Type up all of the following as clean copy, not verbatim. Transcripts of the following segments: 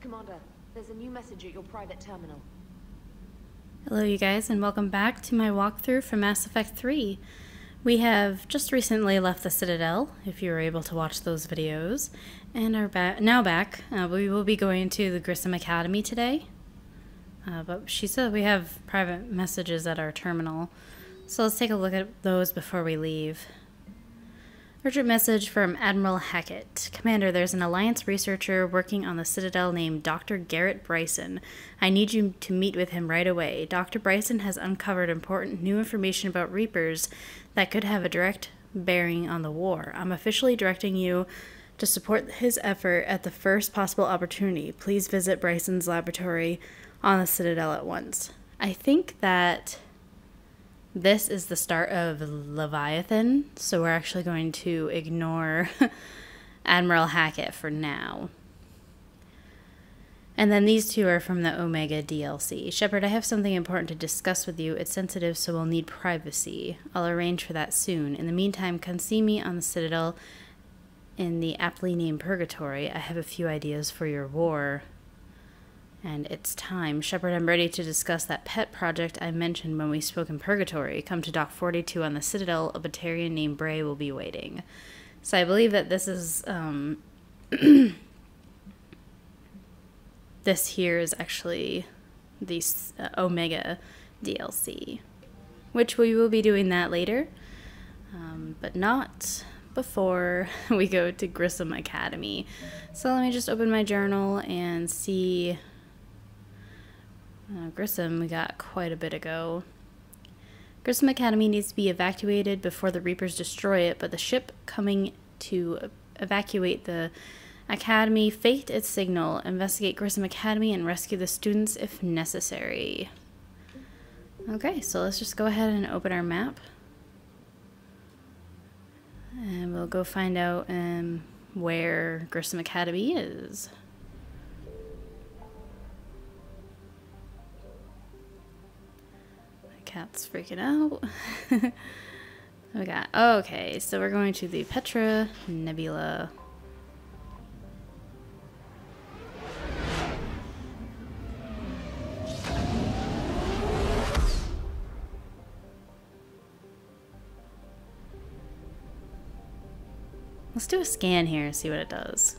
Commander, there's a new message at your private terminal. Hello you guys, and welcome back to my walkthrough for Mass Effect 3. We have just recently left the Citadel, if you were able to watch those videos, and are now back. We will be going to the Grissom Academy today, but she said we have private messages at our terminal, so let's take a look at those before we leave. Urgent message from Admiral Hackett. Commander, there's an Alliance researcher working on the Citadel named Dr. Garrett Bryson. I need you to meet with him right away. Dr. Bryson has uncovered important new information about Reapers that could have a direct bearing on the war. I'm officially directing you to support his effort at the first possible opportunity. Please visit Bryson's laboratory on the Citadel at once. I think that this is the start of Leviathan, so we're actually going to ignore Admiral Hackett for now. And then these two are from the Omega DLC. Shepard, I have something important to discuss with you. It's sensitive, so we'll need privacy. I'll arrange for that soon. In the meantime, come see me on the Citadel in the aptly named Purgatory. I have a few ideas for your war. And it's time. Shepard, I'm ready to discuss that pet project I mentioned when we spoke in Purgatory. Come to Dock 42 on the Citadel. A Batarian named Bray will be waiting. So I believe that this is, this here is actually the Omega DLC, which we will be doing that later, but not before we go to Grissom Academy. So let me just open my journal and see. Grissom, we got quite a bit ago. Grissom Academy needs to be evacuated before the Reapers destroy it, but the ship coming to evacuate the Academy faked its signal. Investigate Grissom Academy and rescue the students if necessary. Okay, so let's just go ahead and open our map. And we'll go find out where Grissom Academy is. Cat's freaking out. We got, okay, so we're going to the Petra Nebula. Let's do a scan here, see what it does.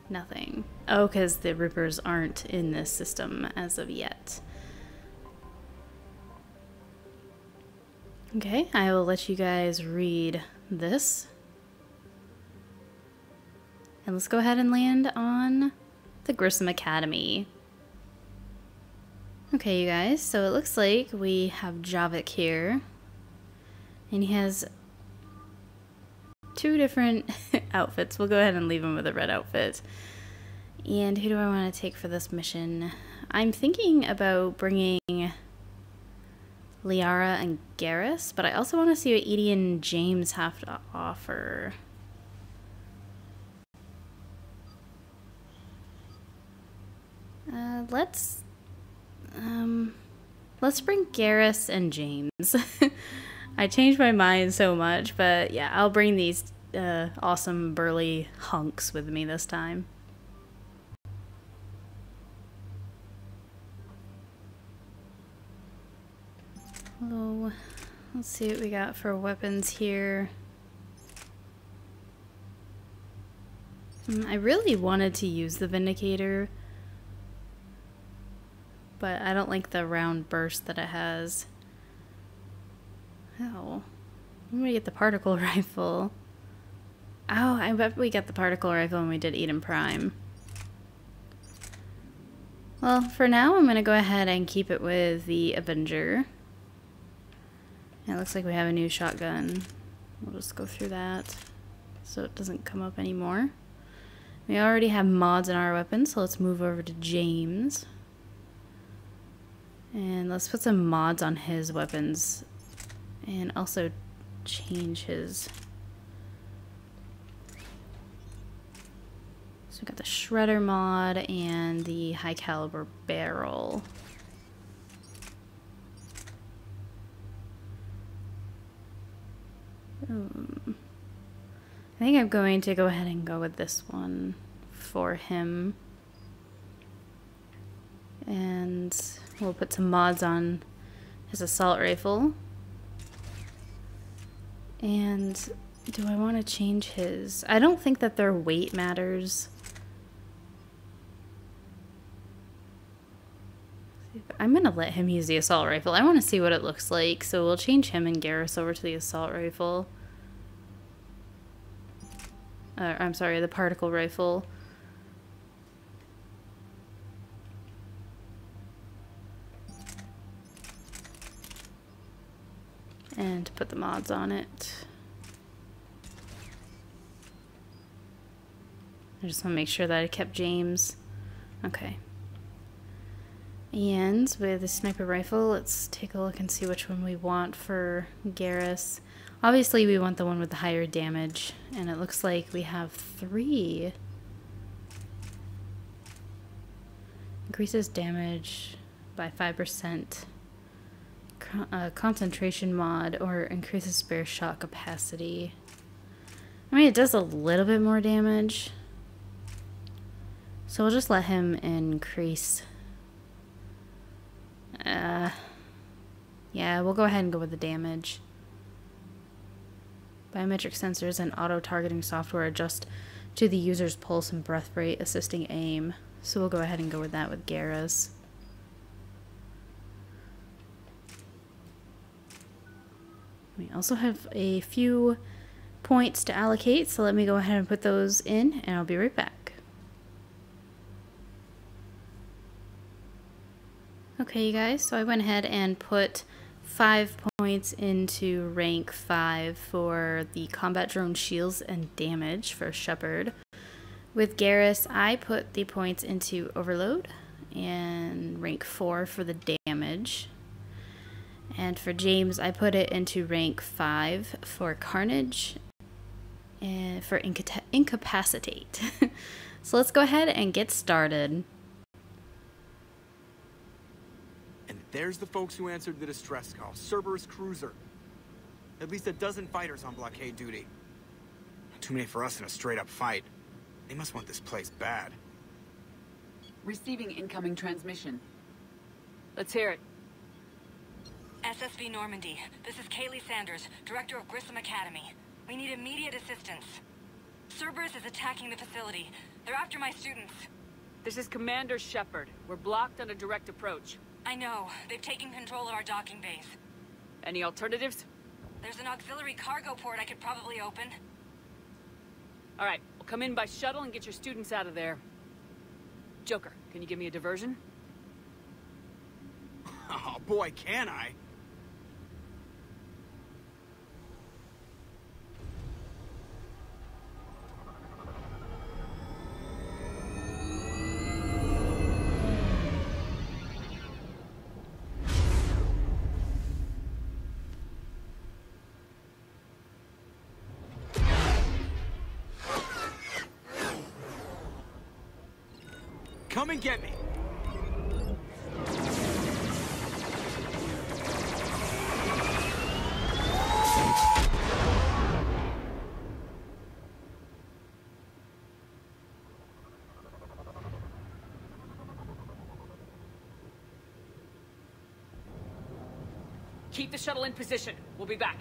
Nothing. Oh, because the Reapers aren't in this system as of yet. Okay, I will let you guys read this. And let's go ahead and land on the Grissom Academy. Okay, you guys, so it looks like we have Javik here. And he has two different outfits. We'll go ahead and leave him with a red outfit. And who do I want to take for this mission? I'm thinking about bringing Liara and Garrus, but I also want to see what Edie and James have to offer. Let's bring Garrus and James. I changed my mind so much, but yeah, I'll bring these awesome burly hunks with me this time. Oh, let's see what we got for weapons here. I really wanted to use the Vindicator, but I don't like the round burst that it has. Oh, I'm gonna get the particle rifle. Oh, I bet we got the particle rifle when we did Eden Prime. Well, for now, I'm gonna go ahead and keep it with the Avenger. It looks like we have a new shotgun. We'll just go through that so it doesn't come up anymore. We already have mods in our weapons, so let's move over to James. And let's put some mods on his weapons and also change his. So we got the Shredder mod and the high caliber barrel. I think I'm going to go ahead and go with this one for him. And we'll put some mods on his assault rifle. And do I want to change his? I don't think that their weight matters. I'm going to let him use the assault rifle. I want to see what it looks like. So we'll change him and Garrus over to the assault rifle. I'm sorry, the particle rifle. And put the mods on it. I just want to make sure that I kept James. Okay. And with the sniper rifle, let's take a look and see which one we want for Garrus. Obviously, we want the one with the higher damage, and it looks like we have 3. Increases damage by 5%. Concentration mod, or increases spare shot capacity. I mean, it does a little bit more damage. So we'll just let him increase. Yeah, we'll go ahead and go with the damage. Biometric sensors and auto-targeting software adjust to the user's pulse and breath rate, assisting aim. So we'll go ahead and go with that with Garrus. We also have a few points to allocate, so let me go ahead and put those in, and I'll be right back. Okay, you guys, so I went ahead and put 5 points into rank 5 for the combat drone shields and damage for Shepard. With Garrus, I put the points into overload and rank 4 for the damage. And for James, I put it into rank 5 for carnage and for incapacitate. So let's go ahead and get started. And there's the folks who answered the distress call. Cerberus cruiser. At least a dozen fighters on blockade duty. Too many for us in a straight-up fight. They must want this place bad. Receiving incoming transmission. Let's hear it. SSV Normandy, this is Kaylee Sanders, Director of Grissom Academy. We need immediate assistance. Cerberus is attacking the facility. They're after my students. This is Commander Shepard. We're blocked on a direct approach. I know. They've taken control of our docking base. Any alternatives? There's an auxiliary cargo port I could probably open. All right, we'll come in by shuttle and get your students out of there. Joker, can you give me a diversion? Oh boy, can I? Come and get me. Keep the shuttle in position. We'll be back.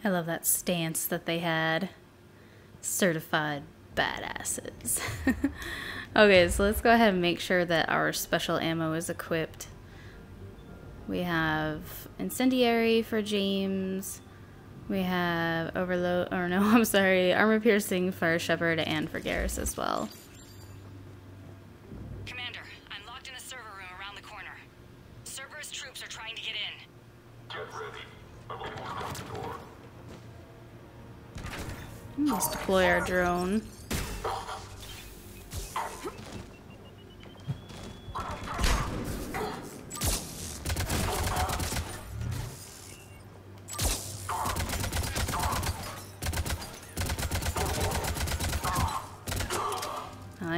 I love that stance that they had. Certified badasses. Okay, so let's go ahead and make sure that our special ammo is equipped. We have incendiary for James. We have overload, or no, I'm sorry, armor piercing for Shepard and for Garrus as well. Commander, I'm locked in a server room around the corner. Cerberus troops are trying to get in. Get ready. I will open the door. Let's deploy our drone.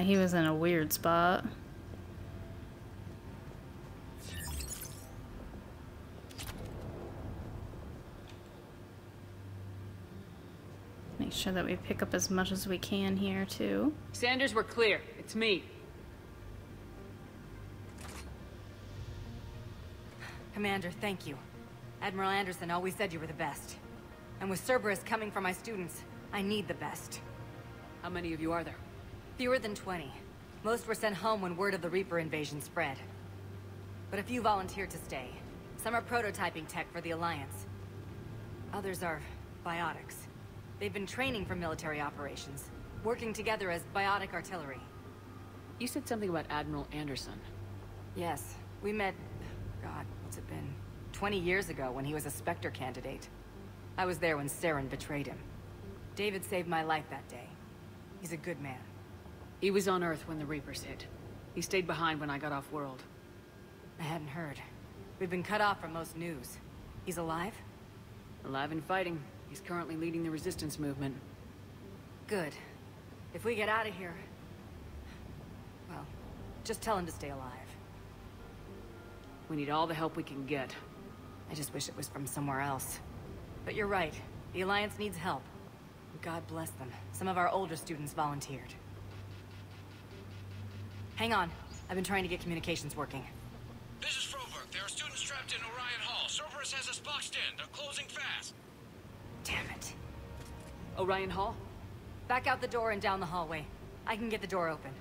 he was in a weird spot. Make sure that we pick up as much as we can here, too. Sanders, we're clear. It's me. Commander, thank you. Admiral Anderson always said you were the best. And with Cerberus coming for my students, I need the best. How many of you are there? Fewer than 20. Most were sent home when word of the Reaper invasion spread. But a few volunteered to stay. Some are prototyping tech for the Alliance. Others are biotics. They've been training for military operations, working together as biotic artillery. You said something about Admiral Anderson. Yes, we met... God, what's it been? 20 years ago when he was a Spectre candidate. I was there when Saren betrayed him. David saved my life that day. He's a good man. He was on Earth when the Reapers hit. He stayed behind when I got off-world. I hadn't heard. We've been cut off from most news. He's alive? Alive and fighting. He's currently leading the resistance movement. Good. If we get out of here... well, just tell him to stay alive. We need all the help we can get. I just wish it was from somewhere else. But you're right. The Alliance needs help. God bless them. Some of our older students volunteered. Hang on. I've been trying to get communications working. This is Froberg. There are students trapped in Orion Hall. Cerberus has us boxed in. They're closing fast. Damn it. Orion Hall? Back out the door and down the hallway. I can get the door open.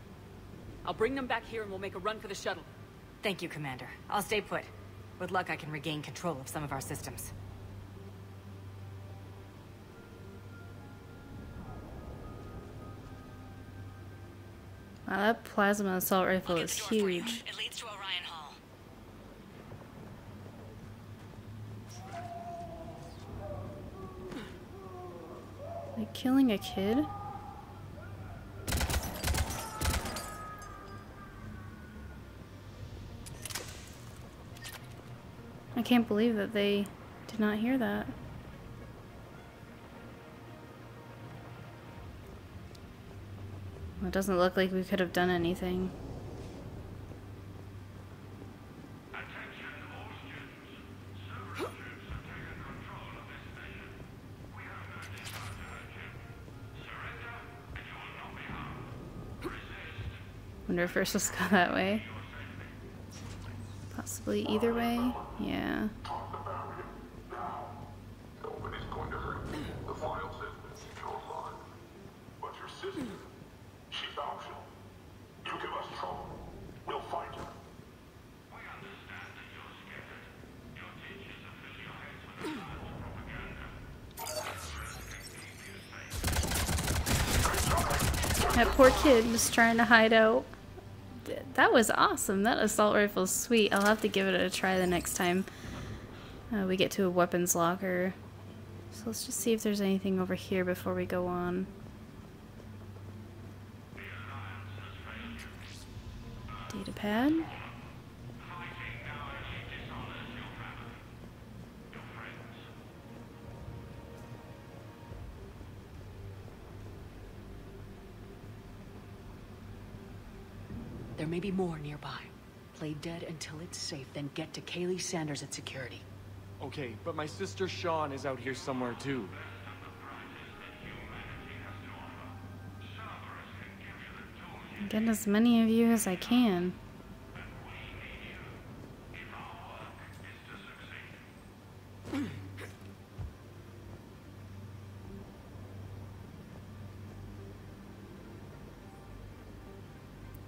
I'll bring them back here and we'll make a run for the shuttle. Thank you, Commander. I'll stay put. With luck, I can regain control of some of our systems. Wow, that plasma assault rifle is huge. It leads to Orion Hall. Like killing a kid? I can't believe that they did not hear that. Well, it doesn't look like we could have done anything. Attention all students. Cerberus troops have taken control of this station. We have no desire to hurt you. Surrender and you will not be harmed. Resist. Wonder if we're supposed to go that way. Possibly either way. Yeah. Talk the barrier. Now. Nobody's going to hurt you. The files have been secured alive. But your sister, she's optional. You give us trouble, we'll find her. We understand that you're scared. Your teachers have filled your heads with false propaganda. That poor kid was trying to hide out. That was awesome. That assault rifle is sweet. I'll have to give it a try the next time we get to a weapons locker. So let's just see if there's anything over here before we go on. Data pad. There may be more nearby. Play dead until it's safe, then get to Kaylee Sanders at security. Okay, but my sister Sean is out here somewhere too. Get as many of you as I can.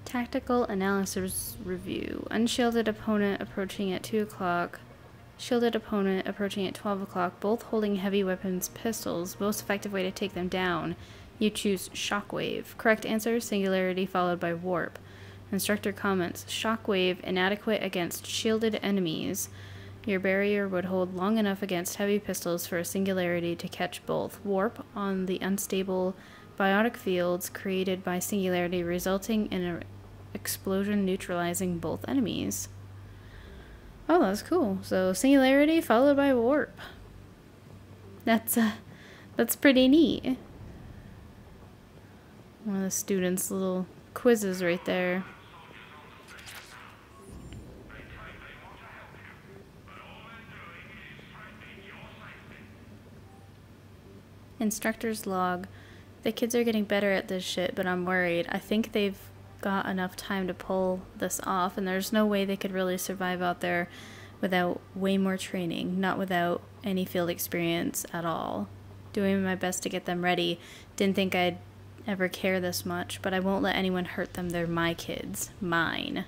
Tactical analysis review. Unshielded opponent approaching at 2 o'clock. Shielded opponent approaching at 12 o'clock, both holding heavy weapons, pistols. Most effective way to take them down. You choose Shockwave. Correct answer, Singularity followed by Warp. Instructor comments, Shockwave inadequate against shielded enemies. Your barrier would hold long enough against heavy pistols for a Singularity to catch both. Warp on the unstable biotic fields created by Singularity, resulting in an explosion neutralizing both enemies. Oh, that's cool. So Singularity followed by Warp. That's pretty neat. One of the students' little quizzes right there. Instructor's log. The kids are getting better at this shit, but I'm worried. I think they've got enough time to pull this off, and there's no way they could really survive out there without way more training, not without any field experience at all. Doing my best to get them ready. Didn't think I'd ever care this much, but I won't let anyone hurt them. They're my kids. Mine.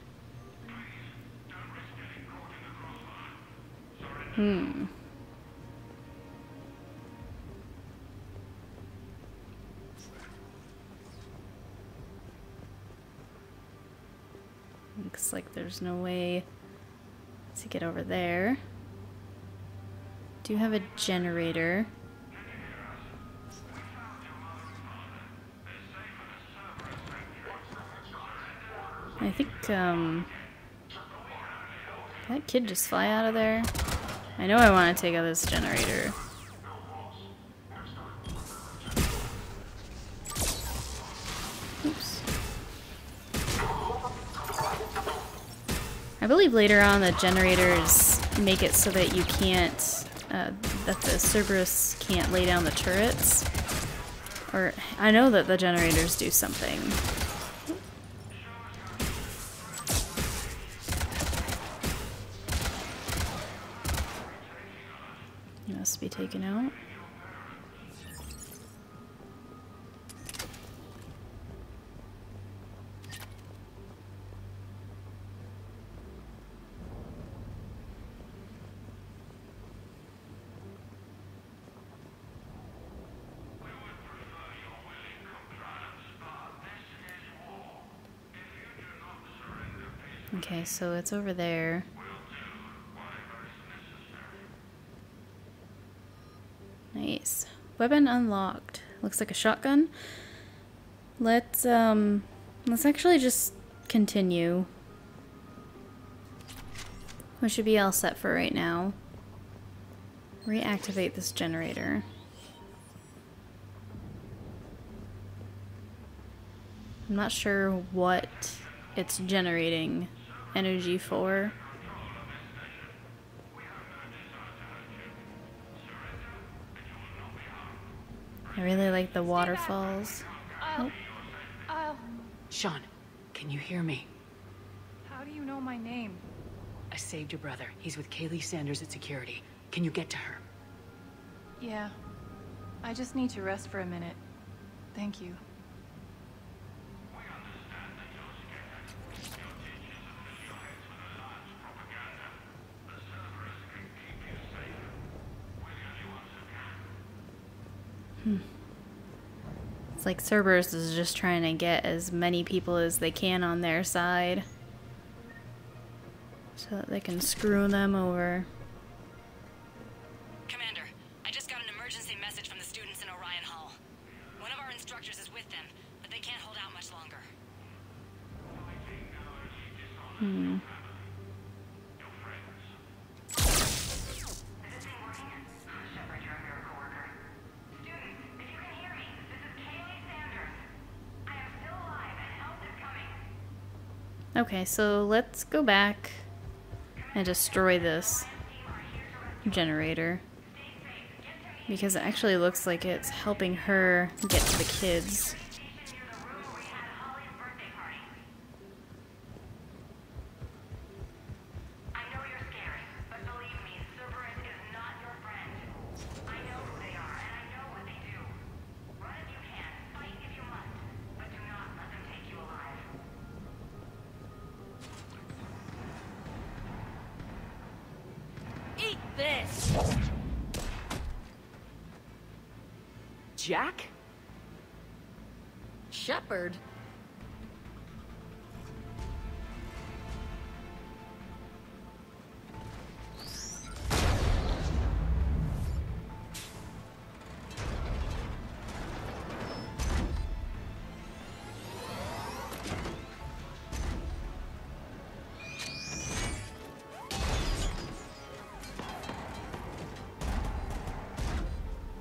Looks like there's no way to get over there. Do have a generator. I think, that kid just fly out of there? I know I want to take out this generator. Oops. I believe later on the generators make it so that you can't, that the Cerberus can't lay down the turrets. Or, I know that the generators do something. It must be taken out. Okay, so it's over there. Nice. Weapon unlocked. Looks like a shotgun. Let's actually just continue. We should be all set for right now. Reactivate this generator. I'm not sure what it's generating energy for. I really like the waterfalls. Oh. Sean, can you hear me? How do you know my name? I saved your brother. He's with Kaylee Sanders at security. Can you get to her? Yeah. I just need to rest for a minute. Thank you. It's like Cerberus is just trying to get as many people as they can on their side so that they can screw them over. Commander, I just got an emergency message from the students in Orion Hall. One of our instructors is with them, but they can't hold out much longer. Okay, so let's go back and destroy this generator, because it actually looks like it's helping her get to the kids. Jack? Shepard?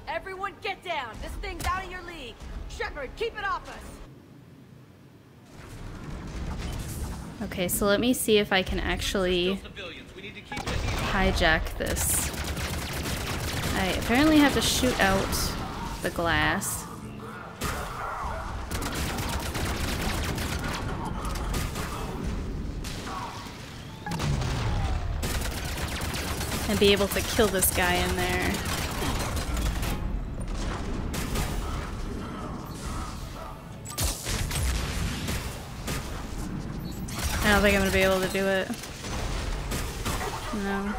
Everyone get down! This thing's out of your league! Shepard, keep it off us! Okay, so let me see if I can actually hijack this. I apparently have to shoot out the glass. And be able to kill this guy in there. I don't think I'm gonna be able to do it. No.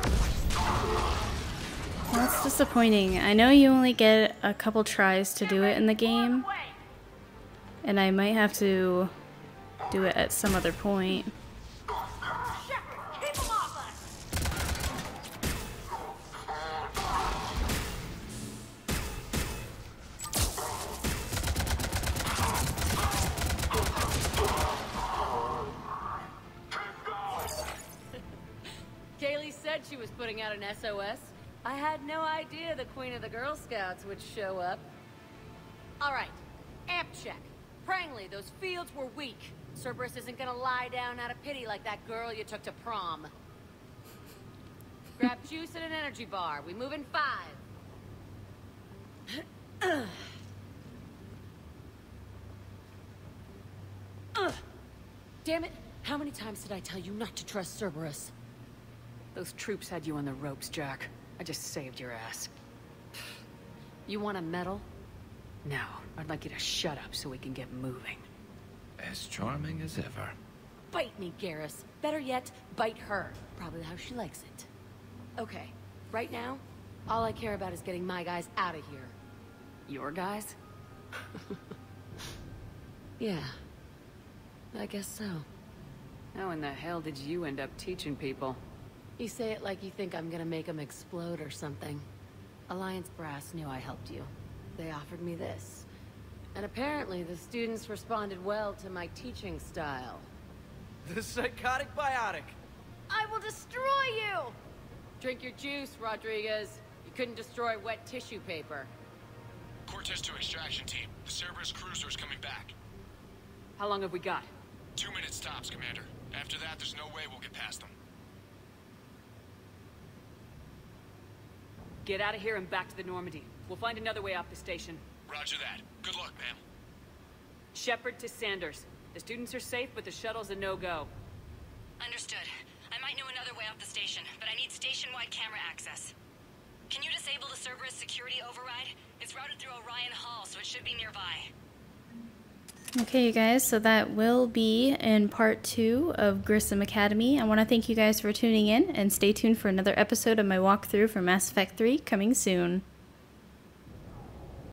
Well, that's disappointing. I know you only get a couple tries to do it in the game. And I might have to do it at some other point. Kaylee said she was putting out an SOS. I had no idea the Queen of the Girl Scouts would show up. Alright, amp check. Prangley, those fields were weak. Cerberus isn't gonna lie down out of pity like that girl you took to prom. Grab juice and an energy bar. We move in 5. Damn it! How many times did I tell you not to trust Cerberus? Those troops had you on the ropes, Jack. I just saved your ass. You want a medal? No, I'd like you to shut up so we can get moving. As charming as ever. Bite me, Garrus. Better yet, bite her. Probably how she likes it. Okay, right now, all I care about is getting my guys out of here. Your guys? Yeah. I guess so. How in the hell did you end up teaching people? You say it like you think I'm gonna make them explode or something. Alliance Brass knew I helped you. They offered me this. And apparently the students responded well to my teaching style. The psychotic biotic. I will destroy you! Drink your juice, Rodriguez. You couldn't destroy wet tissue paper. Cortez to extraction team. The Cerberus cruiser is coming back. How long have we got? 2 minutes tops, Commander. After that, there's no way we'll get past them. Get out of here and back to the Normandy. We'll find another way off the station. Roger that. Good luck, ma'am. Shepard to Sanders. The students are safe, but the shuttle's a no-go. Understood. I might know another way off the station, but I need station-wide camera access. Can you disable the Cerberus security override? It's routed through Orion Hall, so it should be nearby. Okay, you guys, so that will be in part 2 of Grissom Academy. I want to thank you guys for tuning in, and stay tuned for another episode of my walkthrough for Mass Effect 3 coming soon.